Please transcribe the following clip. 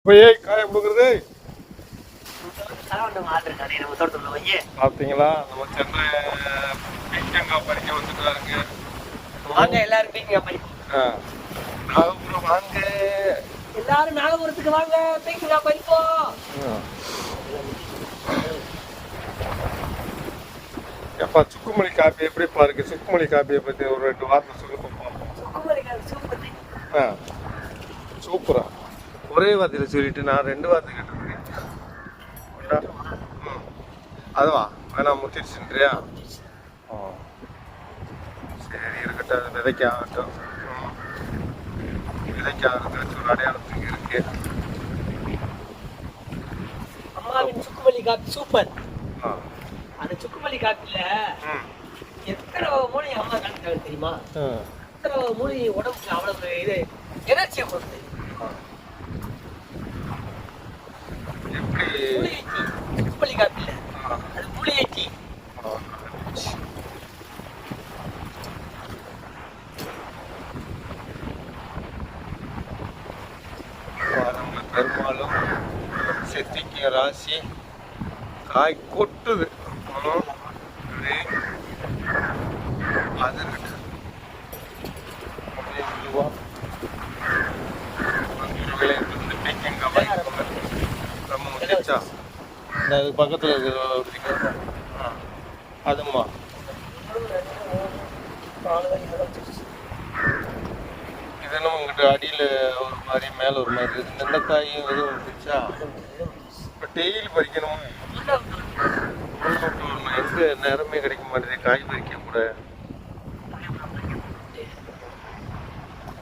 போய் காய கொடுக்குறது பார்த்தீங்களா? நம்ம சென்னை பீக்கங்காய் பறிக்க வந்துட்டாருங்க. வாங்க எல்லாரும் பீக்கங்காய் பறிக்க. நாகபுரம் வாங்க, எல்லாரும் நாகபுரத்துக்கு வாங்க, பீக்கங்காய் பறிப்போம். எப்பா சுக்குமல்லி காப்பி எப்படி பாருங்க? சுக்குமல்லி காப்பியை பற்றி ஒரு 2 வார்த்தை சொல்லி பார்ப்போம். சூப்பரா ஒரே வார்த்தையில் சொல்லிட்டு நான் 2 வார்த்தை கேட்டிருக்கேன். அதுவா வேணாம் முத்திடுச்சுன்றியா? சரி இருக்கட்டும், அது விதைக்க ஆகட்டும். விதைக்க ஆகிறதுக்கு ஒரு அடையாளத்துக்கு இருக்கு. அம்மாவின் சுக்குமல்லி காப்பி சூப்பர். அந்த சுக்குமல்லி காப்பில எத்தனை மூலிகை அம்மா கலந்துட்டாங்க தெரியுமா? எத்தனை மூலிகை உடம்புக்கு அவ்வளவு இது எனர்ஜியை கொடுத்து. மூலிகை டீ சுக்குமல்லி காப்பில அது மூலிகை டீ. பெரும்பாலும் செத்திக்க ராசி காய் கொட்டுது. அது இந்த பக்கத்தில் இருக்கிற அதுமா இதெல்லாம் உங்கள்கிட்ட அடியில் ஒரு மாதிரி மேலே ஒரு மாதிரி இந்த காயும் எதுவும் வந்துச்சா? இப்போ டெய்லி பறிக்கணுமா? எங்கே நேரமே கிடைக்க மாட்டேது காய் பறிக்க கூட.